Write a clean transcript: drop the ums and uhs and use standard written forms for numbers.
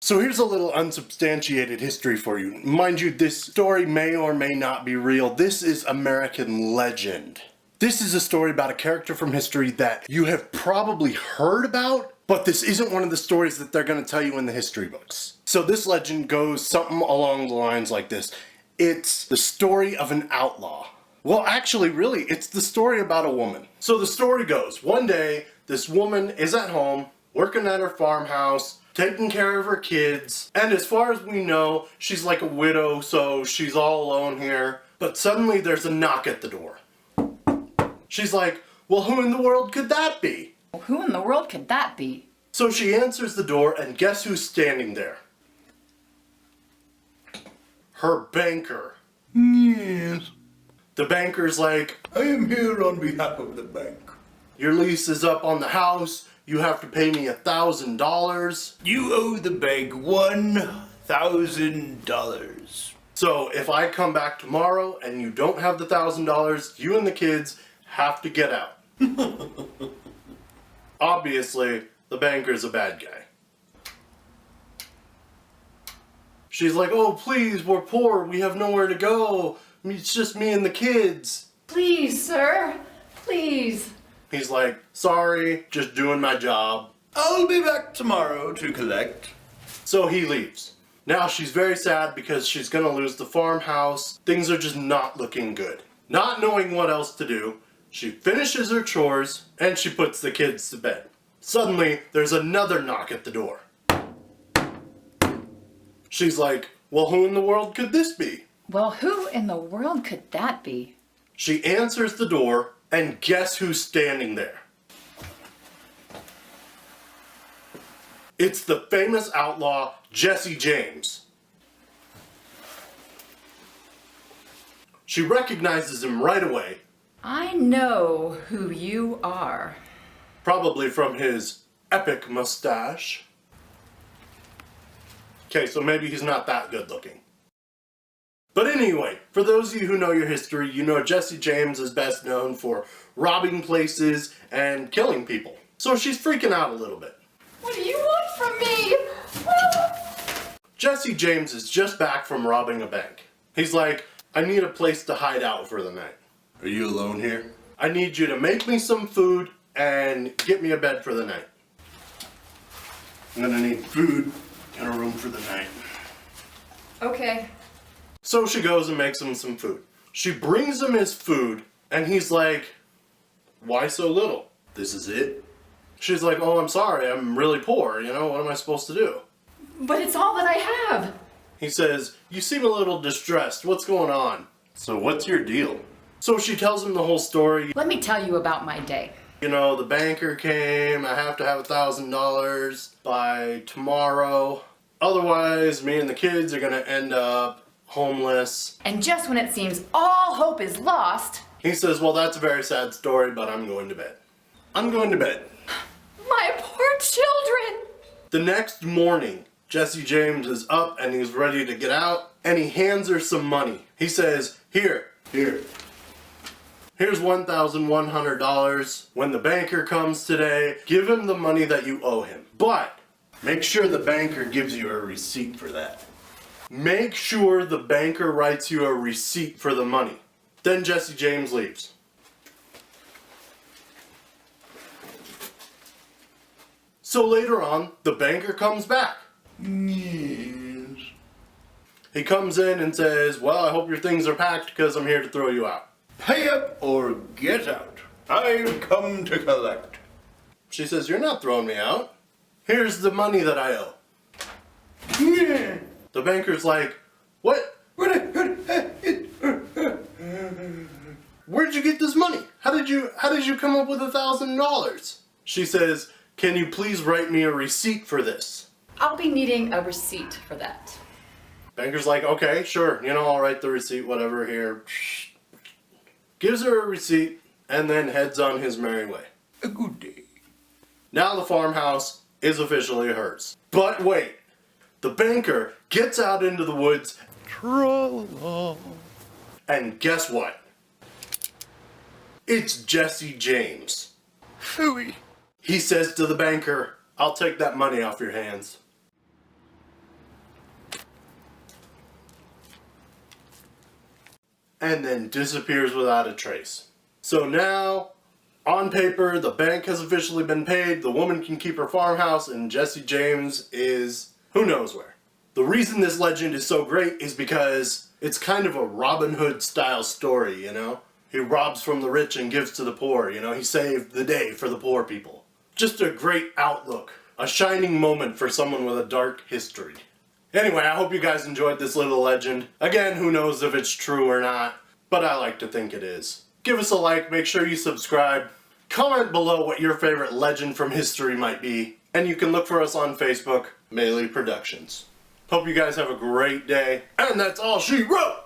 So here's a little unsubstantiated history for you. Mind you, this story may or may not be real. This is American legend. This is a story about a character from history that you have probably heard about, but this isn't one of the stories that they're going to tell you in the history books. So this legend goes something along the lines like this. It's the story of an outlaw. Well, actually, really, it's the story about a woman. So the story goes, one day, this woman is at home, working at her farmhouse, taking care of her kids, and as far as we know, she's like a widow, so she's all alone here. But suddenly there's a knock at the door. She's like, well, who in the world could that be? Who in the world could that be? So she answers the door, and guess who's standing there? Her banker. Yes. The banker's like, I am here on behalf of the bank. your lease is up on the house, you have to pay me $1,000. You owe the bank $1,000. So if I come back tomorrow and you don't have the $1,000, you and the kids have to get out. Obviously, the banker's a bad guy. She's like, oh please, we're poor, we have nowhere to go. It's just me and the kids. Please, sir. Please. He's like, sorry, just doing my job. I'll be back tomorrow to collect. So he leaves. Now she's very sad because she's gonna lose the farmhouse. Things are just not looking good. Not knowing what else to do, she finishes her chores and she puts the kids to bed. Suddenly, there's another knock at the door. She's like, well, who in the world could this be? Well, who in the world could that be? She answers the door, and guess who's standing there? It's the famous outlaw, Jesse James. She recognizes him right away, I know who you are. probably from his epic mustache. Okay, so maybe he's not that good looking. But anyway, for those of you who know your history, you know Jesse James is best known for robbing places and killing people. So she's freaking out a little bit. What do you want from me? Jesse James is just back from robbing a bank. He's like, I need a place to hide out for the night. Are you alone here? I need you to make me some food and get me a bed for the night. I'm gonna need food and a room for the night. Okay. So she goes and makes him some food. She brings him his food, and he's like, why so little? This is it? She's like, oh, I'm sorry, I'm really poor, you know, what am I supposed to do? But it's all that I have. He says, you seem a little distressed, what's going on? So what's your deal? So she tells him the whole story. Let me tell you about my day. You know, the banker came, I have to have $1,000 by tomorrow. Otherwise, me and the kids are gonna end up homeless. And just when it seems all hope is lost, He says, well, that's a very sad story, but I'm going to bed. I'm going to bed. my poor children. The next morning, Jesse James is up and he's ready to get out, and he hands her some money. He says, here. Here's $1,100. When the banker comes today, give him the money that you owe him. But make sure the banker gives you a receipt for that. Make sure the banker writes you a receipt for the money. Then Jesse James leaves. So later on, the banker comes back. Yes. He comes in and says, well, I hope your things are packed because I'm here to throw you out. Pay up or get out. I've come to collect. She says, you're not throwing me out. Here's the money that I owe. Yeah. The banker's like, what? Where'd you get this money? How did you come up with $1,000? She says, can you please write me a receipt for this? I'll be needing a receipt for that. Banker's like, okay, sure, you know, I'll write the receipt, whatever, here. Gives her a receipt, and then heads on his merry way. A good day. Now the farmhouse is officially hers. But wait, the banker gets out into the woods, Tra-la-la. and guess what? It's Jesse James. Phooey. He says to the banker, I'll take that money off your hands. and then disappears without a trace. So now, on paper, the bank has officially been paid, the woman can keep her farmhouse, and Jesse James is who knows where. The reason this legend is so great is because it's kind of a Robin Hood style story, you know? He robs from the rich and gives to the poor, you know? He saved the day for the poor people. Just a great outlook. A shining moment for someone with a dark history. Anyway, I hope you guys enjoyed this little legend. Again, who knows if it's true or not, but I like to think it is. Give us a like, make sure you subscribe. Comment below what your favorite legend from history might be. And you can look for us on Facebook, MaLee Productions. Hope you guys have a great day. And that's all she wrote!